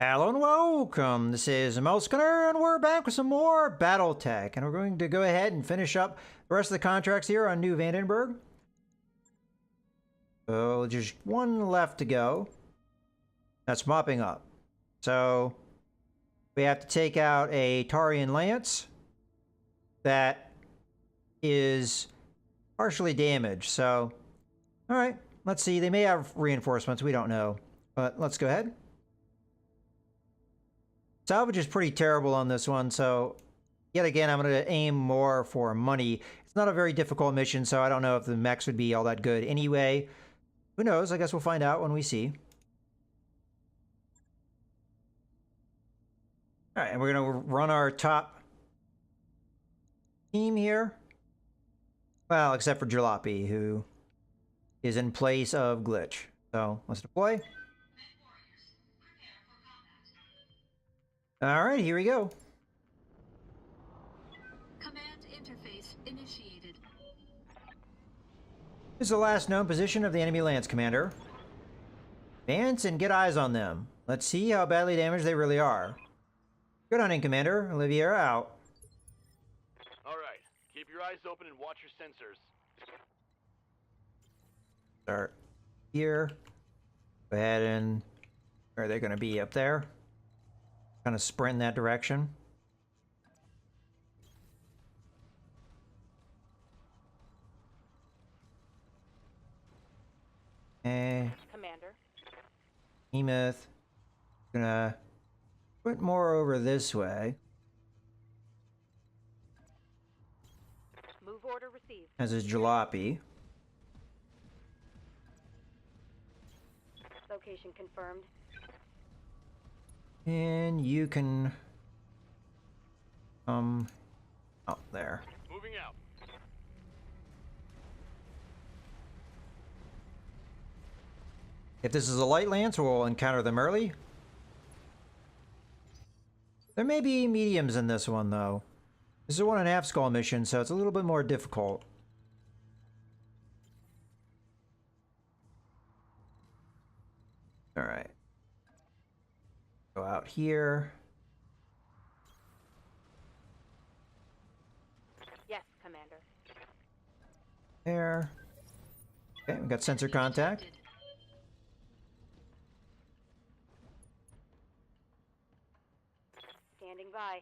Hello and welcome. This is Mercenary, and we're back with some more BattleTech, and we're going to go ahead and finish up the rest of the contracts here on New Vandenberg. So just one left to go. That's mopping up. So we have to take out a Tarian Lance that is partially damaged. So, all right, let's see. They may have reinforcements. We don't know, but let's go ahead. Salvage is pretty terrible on this one, so yet again, I'm going to aim more for money. It's not a very difficult mission, so I don't know if the mechs would be all that good anyway. Who knows? I guess we'll find out when we see. All right, and we're going to run our top team here. Well, except for Jalopy, who is in place of Glitch. So let's deploy. All right, here we go. Command interface initiated. This is the last known position of the enemy Lance Commander. Advance and get eyes on them. Let's see how badly damaged they really are. Good hunting, Commander. Olivier out. All right. Keep your eyes open and watch your sensors. Start here. Go ahead and... Where are they going to be? Up there? Kind of sprint in that direction. Commander. Emeth. Gonna put more over this way. Move order received. As is Jalopy. Location confirmed. And you can out there. Moving out. If this is a light lance, we'll encounter them early. There may be mediums in this one, though. This is a 1.5 skull mission, so it's a little bit more difficult. All right. Go out here. Yes, Commander. There. Okay, we got sensor contact. Standing by.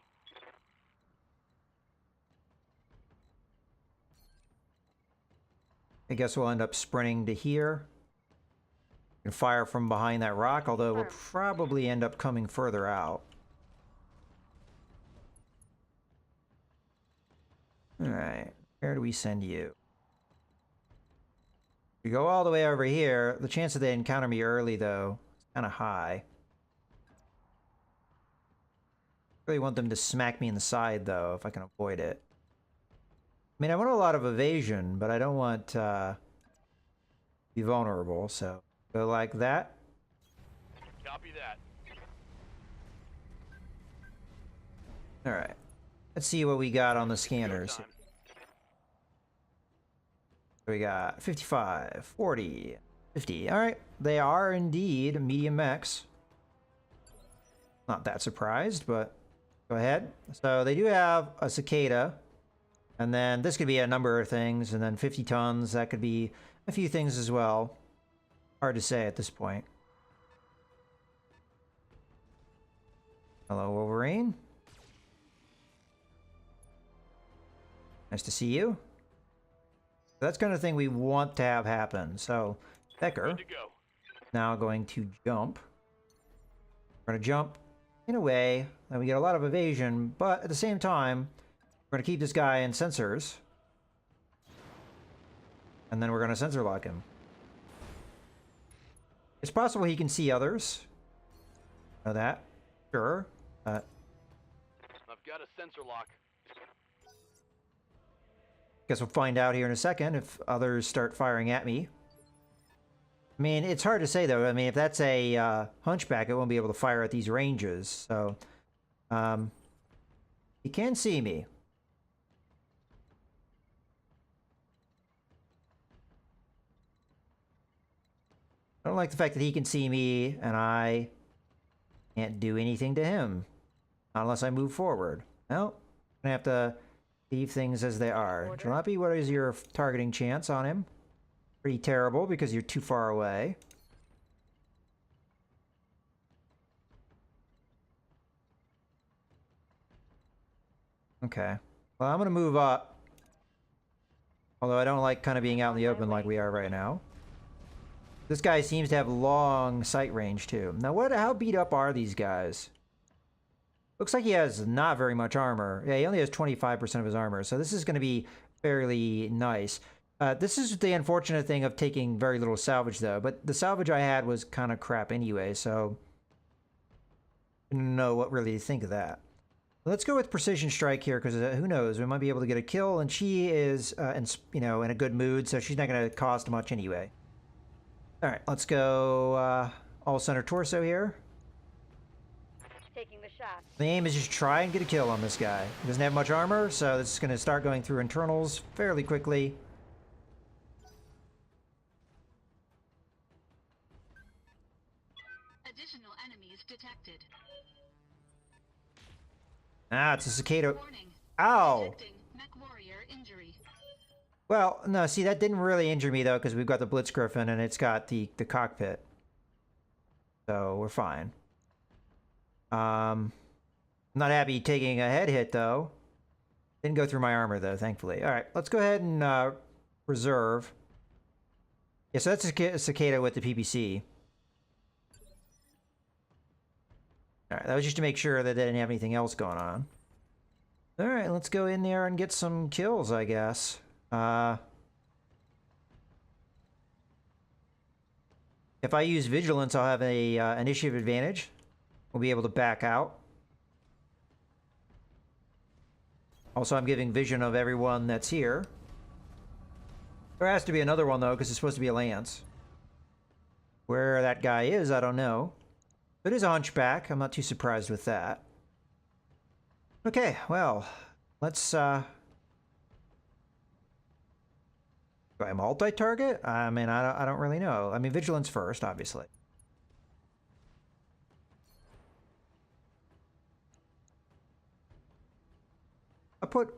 I guess we'll end up sprinting to here. And fire from behind that rock, although we'll probably end up coming further out. Alright, where do we send you? If you go all the way over here, the chance that they encounter me early, though, is kind of high. Really want them to smack me in the side, though, if I can avoid it. I mean, I want a lot of evasion, but I don't want to be vulnerable, so go like that. Copy that. Alright. Let's see what we got on the scanners. We got 55, 40, 50. Alright. They are indeed medium mechs. Not that surprised, but go ahead. So they do have a cicada. And then this could be a number of things. And then 50 tons. That could be a few things as well. Hard to say at this point. Hello, Wolverine. Nice to see you. That's the kind of thing we want to have happen. So, Becker now going to jump. We're going to jump in a way that we get a lot of evasion, but at the same time, we're going to keep this guy in sensors. And then we're going to sensor lock him. It's possible he can see others. Know that. Sure. I've got a sensor lock. Guess we'll find out here in a second if others start firing at me. I mean, it's hard to say, though. I mean, if that's a hunchback, it won't be able to fire at these ranges. So, he can see me. I don't like the fact that he can see me and I Can't do anything to him. Not unless I move forward. Well, gonna have to leave things as they are. Jalopy, what is your targeting chance on him? Pretty terrible because you're too far away. Okay. Well, I'm gonna move up. Although I don't like kind of being out in the open like we are right now. This guy seems to have long sight range too. Now how beat up are these guys? Looks like he has not very much armor. Yeah, he only has 25% of his armor, so this is going to be fairly nice. This is the unfortunate thing of taking very little salvage, though. But the salvage I had was kind of crap anyway, so I don't know what really to think of that. Let's go with precision strike here, because who knows? We might be able to get a kill, and she is, in a good mood, so she's not going to cost much anyway. All right, let's go all center torso here. Taking the shot. The aim is just try and get a kill on this guy. He doesn't have much armor, so this is going to start going through internals fairly quickly. Additional enemies detected. Ah, it's a cicada. Warning. Ow! Detecting mech warrior injury. Well, no, see, that didn't really injure me, though, because we've got the Blitz Griffin, and it's got the cockpit. So, we're fine. I'm not happy taking a head hit, though. Didn't go through my armor, though, thankfully. All right, let's go ahead and reserve. Yeah, so that's a cicada with the PPC. All right, that was just to make sure that they didn't have anything else going on. All right, let's go in there and get some kills, I guess. If I use Vigilance, I'll have a initiative advantage. We'll be able to back out. Also, I'm giving vision of everyone that's here. There has to be another one, though, because it's supposed to be a lance. Where that guy is, I don't know. It is a hunchback. I'm not too surprised with that. Okay, well, let's, do I multi-target? I mean, I don't really know. I mean, Vigilance first, obviously. I'll put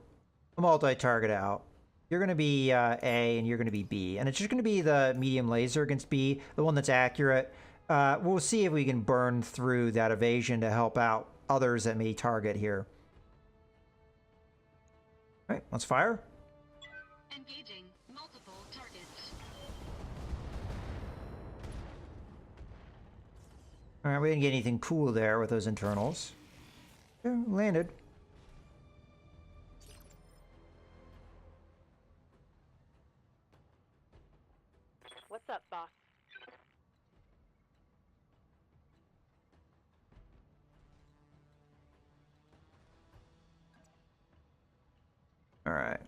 a multi-target out. You're going to be A and you're going to be B. And it's just going to be the medium laser against B, the one that's accurate. We'll see if we can burn through that evasion to help out others that may target here. All right, let's fire. Engaging multiple targets. All right, we didn't get anything cool there with those internals. Yeah, landed. What's up, boss? All right.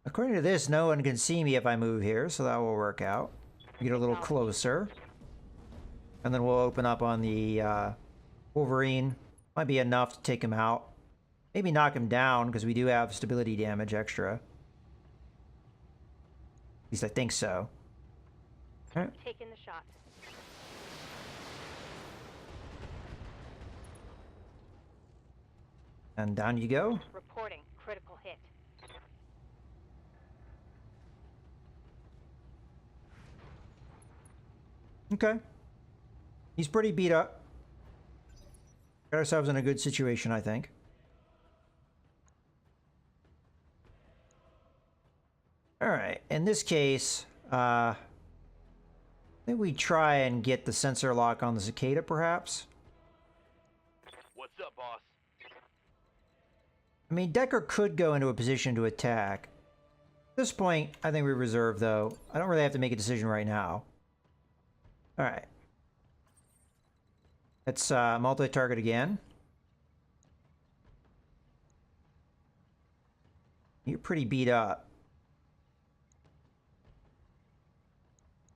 According to this, no one can see me if I move here, so that will work out. Get a little closer. And then we'll open up on the Wolverine. Might be enough to take him out. Maybe knock him down, because we do have stability damage extra. At least I think so. All right. Taking the shot. And down you go. Reporting critical hit. Okay. He's pretty beat up. Got ourselves in a good situation, I think. Alright, in this case, I think we try and get the sensor lock on the cicada, perhaps? What's up, boss? I mean, Decker could go into a position to attack. At this point, I think we reserve, though. I don't really have to make a decision right now. Alright. Let's multi-target again. You're pretty beat up.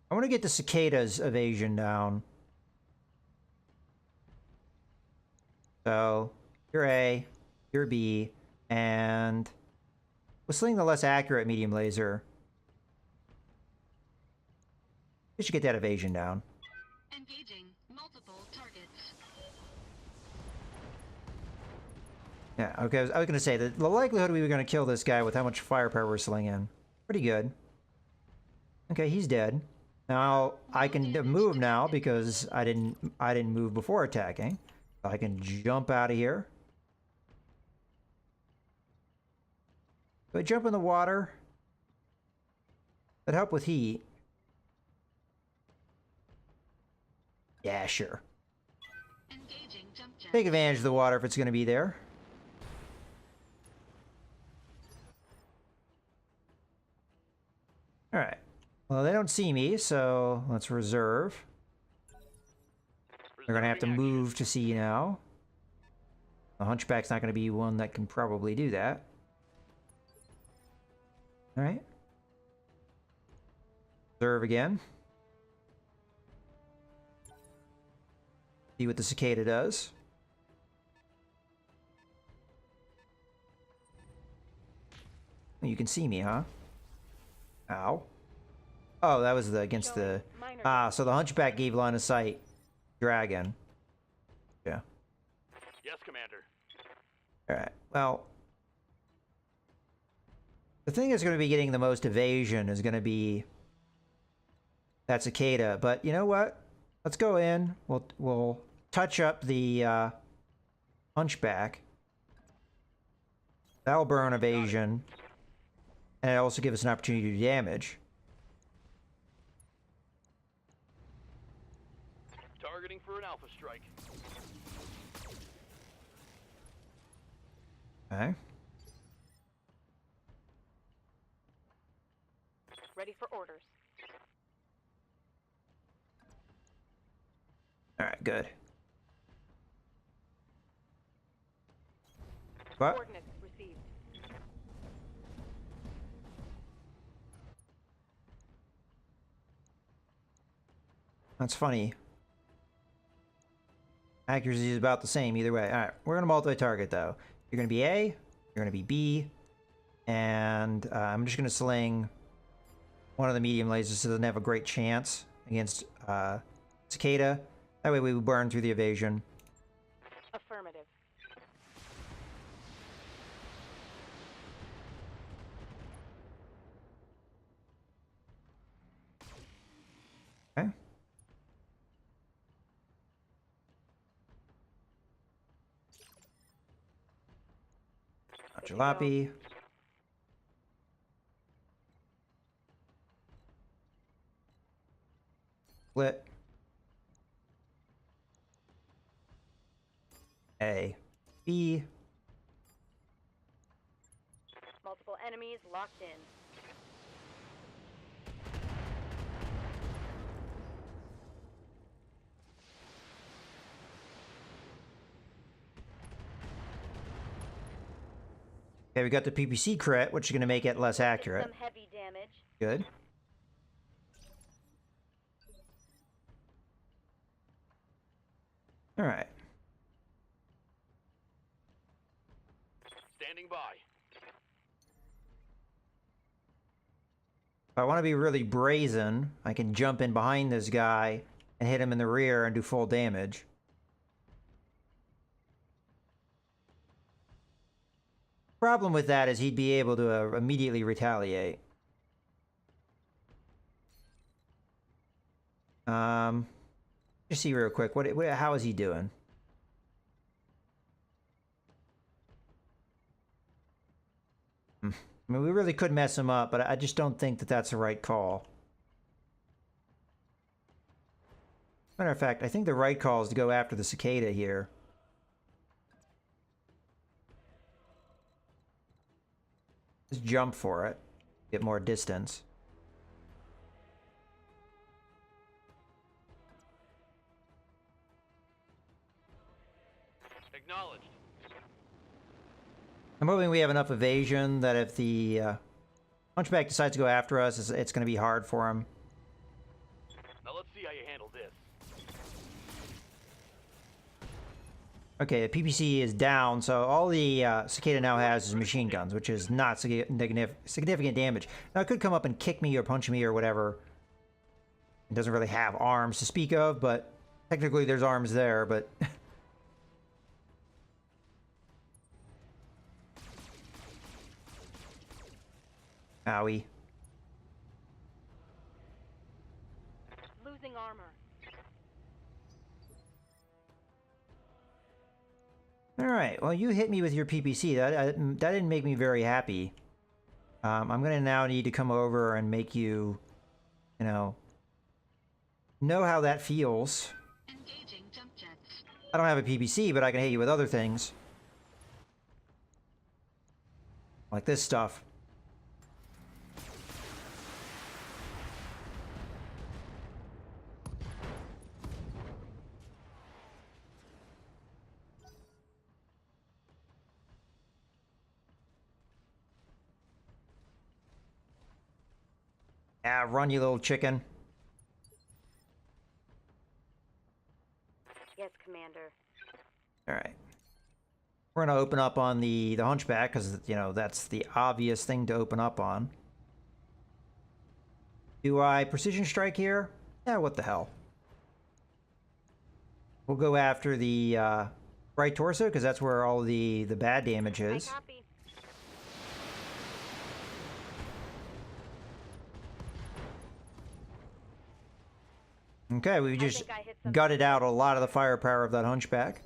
I want to get the cicada's evasion down. So, you're A, you're B, and we'll sling the less accurate medium laser. We should get that evasion down. Engaging multiple targets. Yeah, okay, I was going to say, that the likelihood we were going to kill this guy with how much firepower we're slinging, pretty good. Okay, he's dead. Now, I can move now because I didn't move before attacking. I can jump out of here. Do I jump in the water? That'd help with heat. Yeah, sure. Engaging jump jet. Take advantage of the water if it's going to be there. Alright. Well, they don't see me, so let's reserve. They're going to have to move to see now. The Hunchback's not going to be one that can probably do that. Alright. Reserve again. See what the Cicada does. You can see me, huh? Ow. Oh, that was against the... Ah, so the Hunchback gave line of sight. Dragon. Yeah. Yes, Commander. Alright, well... The thing that's going to be getting the most evasion is going to be... that Cicada. But you know what? Let's go in. We'll touch up the Hunchback. That'll burn evasion. And it'll also give us an opportunity to do damage. Targeting for an alpha strike. Okay. Ready for orders. Alright, good. What? Coordinates received. That's funny. Accuracy is about the same either way. Alright, we're going to multi-target though. You're going to be A, you're going to be B, and I'm just going to sling one of the medium lasers so it doesn't have a great chance against Cicada. That way we will burn through the evasion. Affirmative. Okay. Jalopy. Split. A. B. Multiple enemies locked in. Okay, we got the PPC crit, which is going to make it less accurate. Some heavy damage. Good. All right. Standing by. If I want to be really brazen, I can jump in behind this guy and hit him in the rear and do full damage. Problem with that is he'd be able to immediately retaliate. Just see real quick. How is he doing? I mean, we really could mess him up, but I just don't think that that's the right call. Matter of fact, I think the right call is to go after the Cicada here. Just jump for it. Get more distance. Acknowledged. I'm hoping we have enough evasion that if the Hunchback decides to go after us, it's going to be hard for him. Now let's see how you handle this. Okay, the PPC is down, so all the Cicada now has is machine guns, which is not significant damage. Now, it could come up and kick me or punch me or whatever. It doesn't really have arms to speak of, but technically there's arms there, but... Owie. Losing armor. Alright, well, you hit me with your PPC. That didn't make me very happy. I'm gonna now need to come over and make you, know how that feels. Engaging jump jets. I don't have a PPC, but I can hit you with other things. Like this stuff. Ah, run, you little chicken. Yes, Commander. All right. We're going to open up on the Hunchback, because, that's the obvious thing to open up on. Do I precision strike here? Yeah, what the hell. We'll go after the right torso, because that's where all the bad damage I is. copy. Okay, we just think I hit something. gutted out a lot of the firepower of that Hunchback.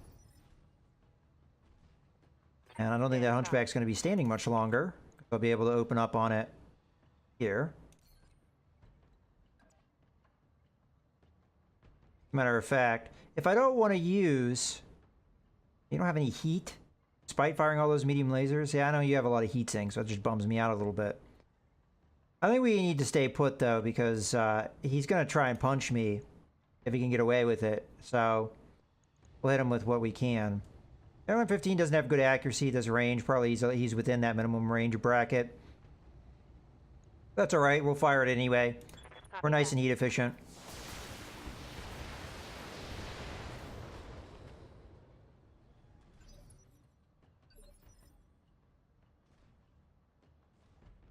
And I don't think that Hunchback's going to be standing much longer. I'll be able to open up on it here. Matter of fact, if I don't want to use... You don't have any heat? Despite firing all those medium lasers? Yeah, I know you have a lot of heat sinks, so it just bums me out a little bit. I think we need to stay put, though, because he's going to try and punch me if he can get away with it. So we'll hit him with what we can. Airline 15 doesn't have good accuracy, does range. Probably he's within that minimum range bracket. That's all right. We'll fire it anyway. We're nice and heat efficient.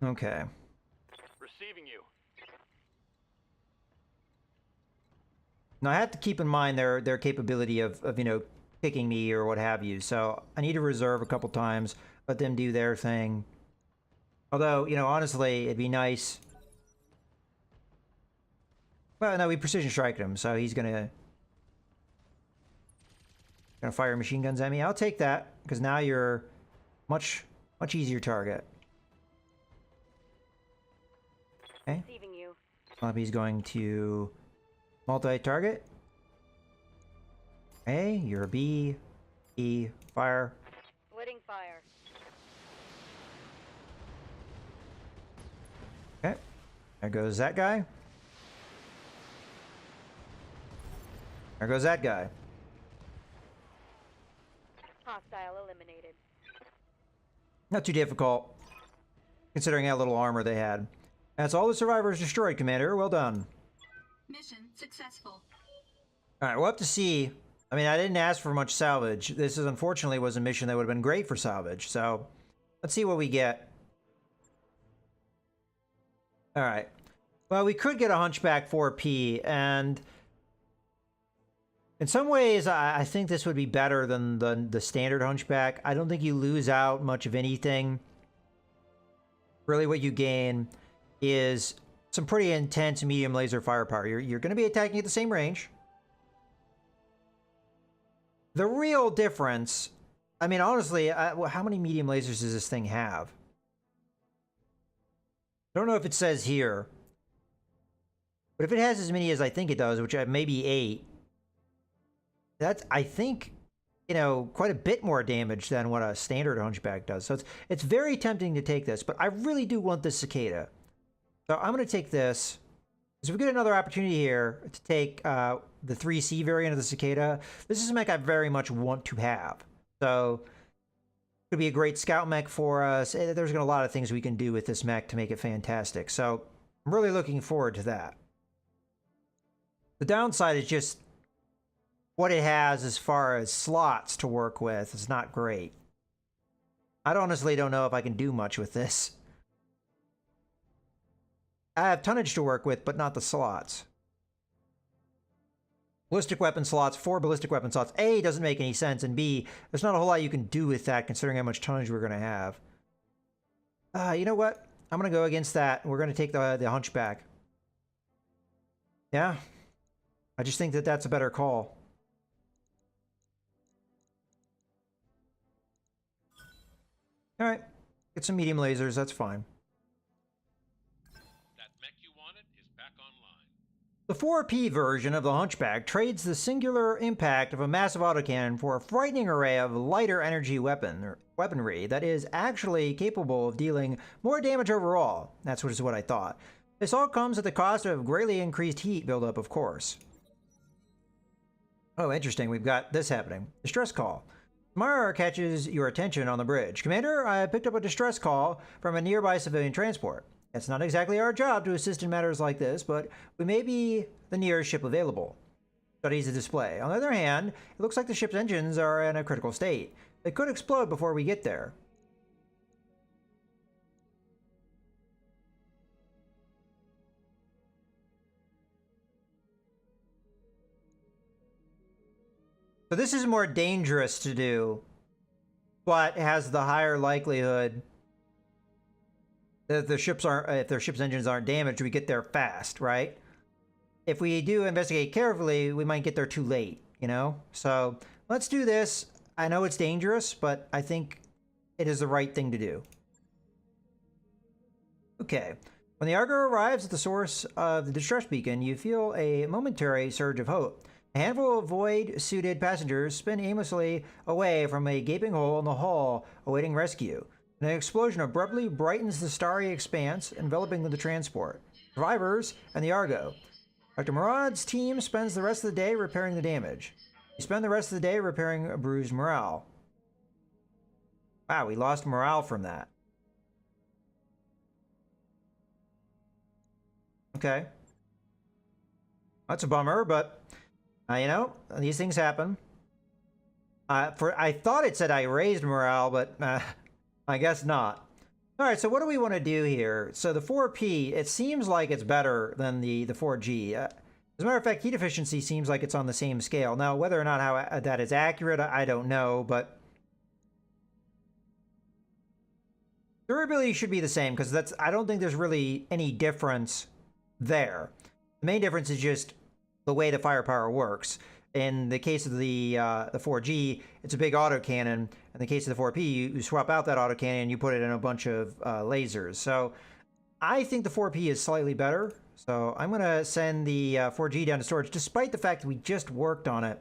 Okay. Receiving you. Now I have to keep in mind their capability of kicking me or what have you. So I need to reserve a couple times, let them do their thing. Although, honestly, it'd be nice. Well, no, we precision striked him, so he's gonna fire machine guns at me. I'll take that, because now you're much easier target. Okay. Receiving you. He's going to multi-target. Okay, you're a B. E, fire. Splitting fire. Okay. There goes that guy. There goes that guy. Hostile eliminated. Not too difficult, considering how little armor they had. That's all the survivors destroyed, Commander. Well done. Mission successful. Alright, we'll have to see. I mean, I didn't ask for much salvage. This is, unfortunately, was a mission that would have been great for salvage. So, let's see what we get. Alright. Well, we could get a Hunchback 4P, and... in some ways, I think this would be better than the standard Hunchback. I don't think you lose out much of anything. Really, what you gain is some pretty intense medium laser firepower. You're going to be attacking at the same range. The real difference... I mean, honestly, how many medium lasers does this thing have? I don't know if it says here. But if it has as many as I think it does, which maybe 8... that's, I think, quite a bit more damage than what a standard Hunchback does. So it's very tempting to take this, but I really do want this Cicada. So I'm going to take this. So we get another opportunity here to take the 3C variant of the Cicada. This is a mech I very much want to have. So it could be a great scout mech for us. There's a lot of things we can do with this mech to make it fantastic. So I'm really looking forward to that. The downside is just what it has as far as slots to work with is not great. I honestly don't know if I can do much with this. I have tonnage to work with, but not the slots. ballistic weapon slots, 4 ballistic weapon slots. A, doesn't make any sense, and B, there's not a whole lot you can do with that considering how much tonnage we're going to have. You know what? I'm going to go against that. We're going to take the Hunchback. Yeah. I just think that that's a better call. All right. Get some medium lasers. That's fine. That mech you wanted is back online. The 4P version of the Hunchback trades the singular impact of a massive autocannon for a frightening array of lighter energy weaponry that is actually capable of dealing more damage overall. That's what I thought. This all comes at the cost of greatly increased heat buildup, of course. Oh, interesting. We've got this happening. Distress call. Samara catches your attention on the bridge. Commander, I picked up a distress call from a nearby civilian transport. It's not exactly our job to assist in matters like this, but we may be the nearest ship available. Studies the display. On the other hand, it looks like the ship's engines are in a critical state. They could explode before we get there. So this is more dangerous to do, but has the higher likelihood that if their ship's engines aren't damaged, we get there fast, right? If we do investigate carefully, we might get there too late, you know? So let's do this. I know it's dangerous, but I think it is the right thing to do. Okay. When the Argo arrives at the source of the distress beacon, you feel a momentary surge of hope. A handful of void-suited passengers spin aimlessly away from a gaping hole in the hull, awaiting rescue. An explosion abruptly brightens the starry expanse enveloping the transport. Survivors and the Argo. Dr. Murad's team spends the rest of the day repairing the damage. You spend the rest of the day repairing a bruised morale. Wow, we lost morale from that. Okay. That's a bummer, but... you know, these things happen. I thought it said I raised morale, but I guess not. All right, so what do we want to do here? So the 4P, it seems like it's better than the 4G. As a matter of fact, heat efficiency seems like it's on the same scale. Now, whether or not how that is accurate, I don't know, but durability should be the same because I don't think there's really any difference there. The main difference is just the way the firepower works. In the case of the 4G, it's a big autocannon. In the case of the 4P, you swap out that autocannon and you put it in a bunch of lasers. So I think the 4P is slightly better. So I'm going to send the 4G down to storage, despite the fact that we just worked on it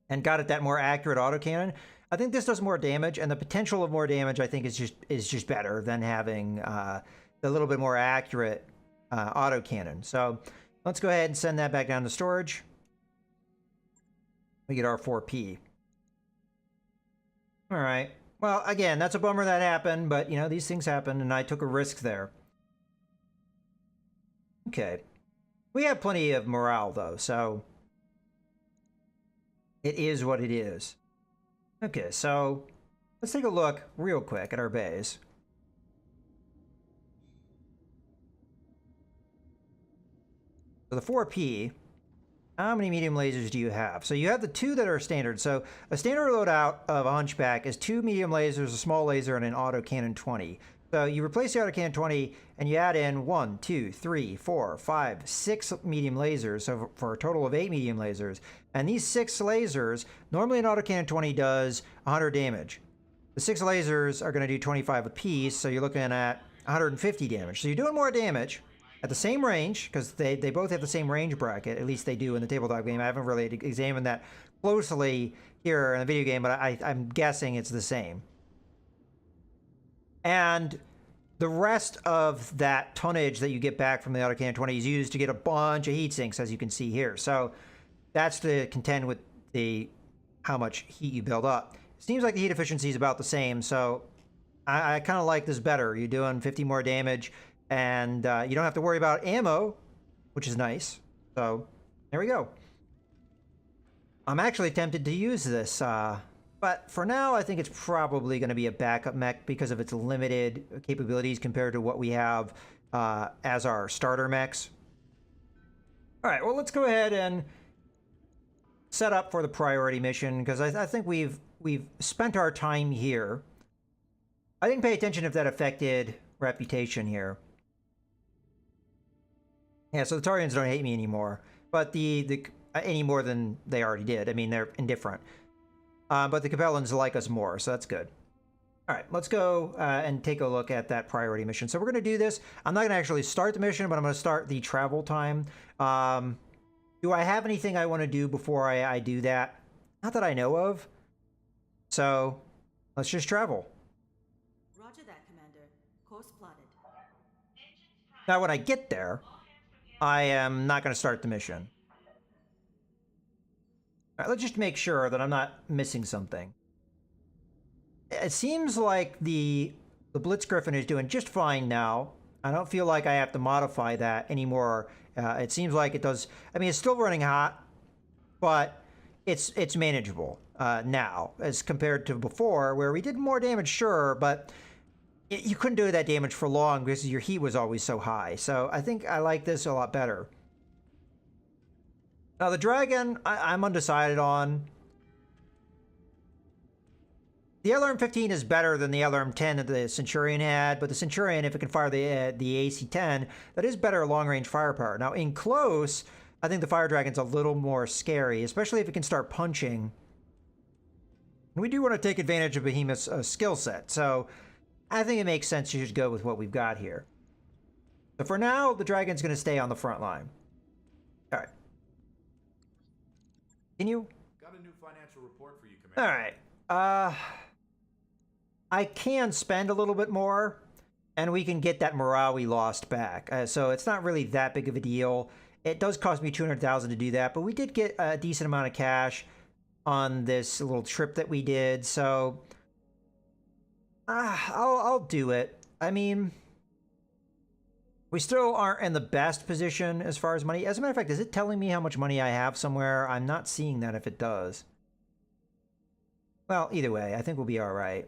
and got it that more accurate autocannon. I think this does more damage, and the potential of more damage, I think, is just better than having the little bit more accurate autocannon. So let's go ahead and send that back down to storage. We get our 4P. All right. Well, again, that's a bummer that happened, but, you know, these things happen, and I took a risk there. Okay. We have plenty of morale, though, so it is what it is. Okay, so let's take a look real quick at our bays. So the 4P, how many medium lasers do you have? So you have the 2 that are standard. So a standard loadout of a Hunchback is 2 medium lasers, a small laser, and an autocannon 20. So you replace the autocannon 20 and you add in 1, 2, 3, 4, 5, 6 medium lasers, so for a total of 8 medium lasers. And these 6 lasers, normally an autocannon 20 does 100 damage. The 6 lasers are going to do 25 apiece, so you're looking at 150 damage. So you're doing more damage at the same range, because they both have the same range bracket, at least they do in the tabletop game. I haven't really examined that closely here in the video game, but I'm guessing it's the same. And the rest of that tonnage that you get back from the autocannon 20 is used to get a bunch of heat sinks, as you can see here. So that's to contend with how much heat you build up. It seems like the heat efficiency is about the same, so I kind of like this better. You're doing 50 more damage, and you don't have to worry about ammo, which is nice. So there we go. I'm actually tempted to use this, but for now, I think it's probably going to be a backup mech because of its limited capabilities compared to what we have as our starter mechs. All right, well, let's go ahead and set up for the priority mission because I think we've spent our time here. I didn't pay attention if that affected reputation here. Yeah, so the Tarians don't hate me anymore, but the any more than they already did. I mean, they're indifferent. But the Capellans like us more, so that's good. All right, let's go and take a look at that priority mission. So we're going to do this. I'm not going to actually start the mission, but I'm going to start the travel time. Do I have anything I want to do before I do that? Not that I know of. So let's just travel. Roger that, Commander. Course plotted. Now, when I get there, I am not going to start the mission. All right, let's just make sure that I'm not missing something. It seems like the Blitz Griffin is doing just fine now. I don't feel like I have to modify that anymore. It seems like it does. I mean, it's still running hot, but it's manageable now as compared to before, where we did more damage, sure, but you couldn't do that damage for long because your heat was always so high. So I think I like this a lot better. Now the Dragon, I'm undecided on. The LRM 15 is better than the LRM 10 that the Centurion had, but the Centurion, if it can fire the AC-10, that is better long-range firepower. Now, in close, I think the Fire Dragon's a little more scary, especially if it can start punching. And we do want to take advantage of Behemoth's skill set, so I think it makes sense to just go with what we've got here. So for now, the Dragon's going to stay on the front line. All right. Continue. Got a new financial report for you, Commander. All right. I can spend a little bit more, and we can get that morale we lost back. So it's not really that big of a deal. It does cost me $200,000 to do that, but we did get a decent amount of cash on this little trip that we did. So I'll do it. I mean, we still aren't in the best position as far as money. As a matter of fact, is it telling me how much money I have somewhere? I'm not seeing that if it does. Well, either way, I think we'll be all right.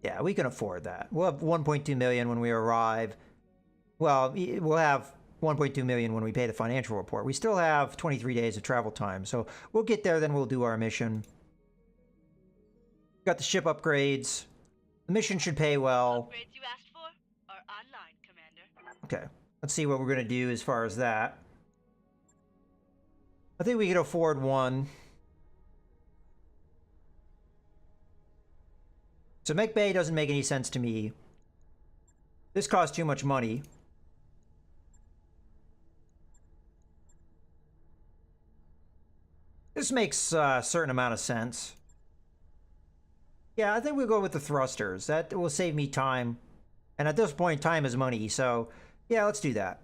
Yeah, we can afford that. We'll have 1.2 million when we arrive. Well, we'll have 1.2 million when we pay the financial report. We still have 23 days of travel time, so we'll get there, then we'll do our mission. Got the ship upgrades. The mission should pay well. Upgrades you asked for are online, Commander. Okay, let's see what we're going to do as far as that. I think we can afford one. So Mech Bay doesn't make any sense to me. This costs too much money. This makes a certain amount of sense. Yeah, I think we'll go with the thrusters. That will save me time. And at this point, time is money. So, yeah, let's do that.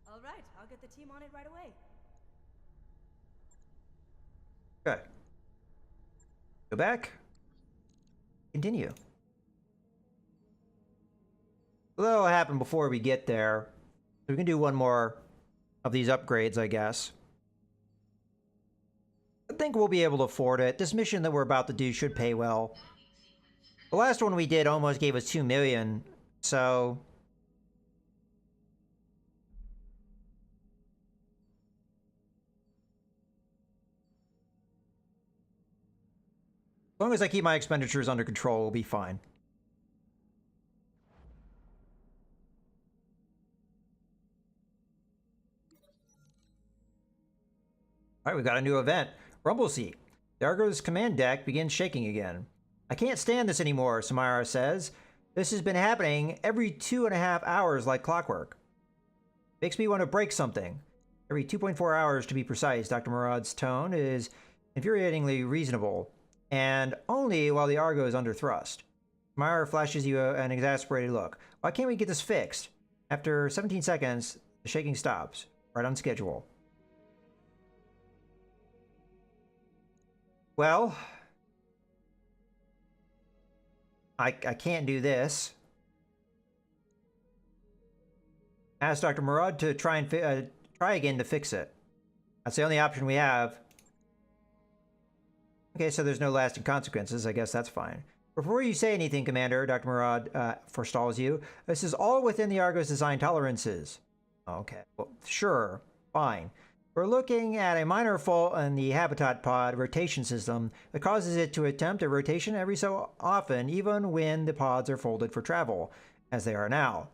All right, I'll get the team on it right away. Okay. Go back. Continue. Well, that'll happen before we get there. So we can do one more of these upgrades, I guess. I think we'll be able to afford it. This mission that we're about to do should pay well. The last one we did almost gave us 2 million, so... As long as I keep my expenditures under control, we'll be fine. All right, we've got a new event. Rumble Seat. The Argo's command deck begins shaking again. I can't stand this anymore, Samara says. This has been happening every 2.5 hours like clockwork. Makes me want to break something. Every 2.4 hours to be precise. Dr. Murad's tone is infuriatingly reasonable. And only while the Argo is under thrust. Samara flashes you an exasperated look. Why can't we get this fixed? After 17 seconds, the shaking stops. Right on schedule. Well, I can't do this. Ask Dr. Murad to try again to fix it. That's the only option we have. Okay, so there's no lasting consequences. I guess that's fine. Before you say anything, Commander, Dr. Murad forestalls you. This is all within the Argo's design tolerances. Okay, well, sure, fine. We're looking at a minor fault in the habitat pod rotation system that causes it to attempt a rotation every so often, even when the pods are folded for travel, as they are now.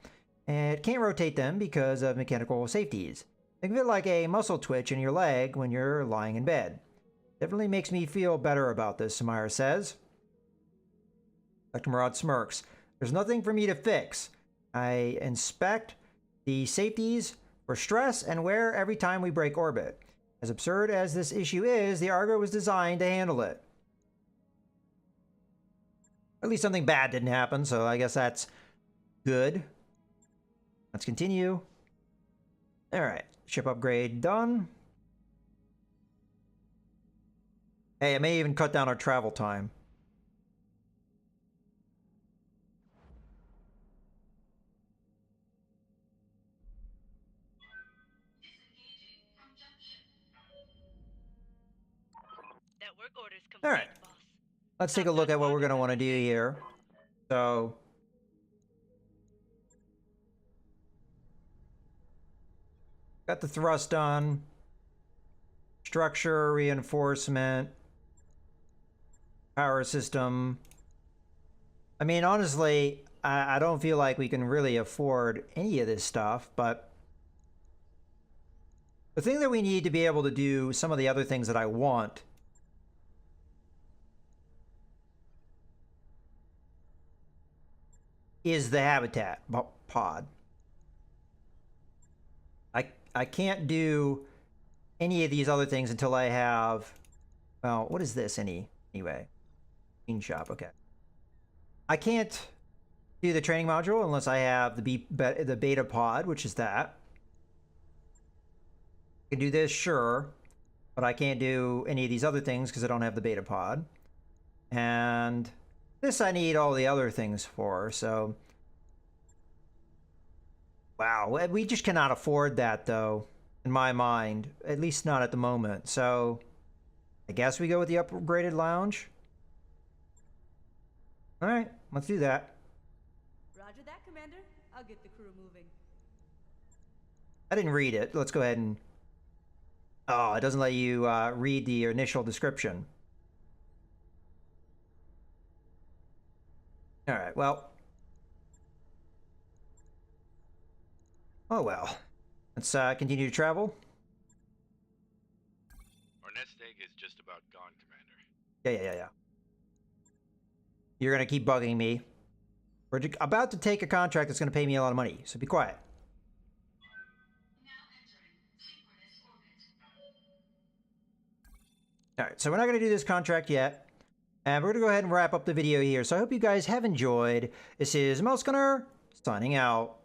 And it can't rotate them because of mechanical safeties. Think of it like a muscle twitch in your leg when you're lying in bed. Definitely makes me feel better about this, Samira says. Dr. Murad smirks. There's nothing for me to fix. I inspect the safeties for stress and wear every time we break orbit. As absurd as this issue is, the Argo was designed to handle it. At least something bad didn't happen, so I guess that's good. Let's continue. Alright, ship upgrade done. Hey, it may even cut down our travel time. That work order's complete, Alright, boss. let's take a look at what we're going to want to do here. So, got the thrust done. Structure, reinforcement. Power system. I mean, honestly, I don't feel like we can really afford any of this stuff, but the thing that we need to be able to do some of the other things that I want is the habitat pod. I can't do any of these other things until I have, well, what is this anyway? Machine shop, okay. I can't do the training module unless I have the beta pod, which is that. I can do this, sure, but I can't do any of these other things because I don't have the beta pod. And this I need all the other things for, so... Wow, we just cannot afford that, though, in my mind. At least not at the moment, so... I guess we go with the upgraded lounge? Alright, let's do that. Roger that, Commander. I'll get the crew moving. I didn't read it. Let's go ahead and... Oh, it doesn't let you read the initial description. Alright, well... Oh well. Let's continue to travel. Our nest egg is just about gone, Commander. Yeah. You're gonna keep bugging me. We're about to take a contract that's gonna pay me a lot of money, so be quiet. Now entering synchronous orbit. Alright, so we're not gonna do this contract yet. And we're gonna go ahead and wrap up the video here. So I hope you guys have enjoyed. This is Mouse Gunner, signing out.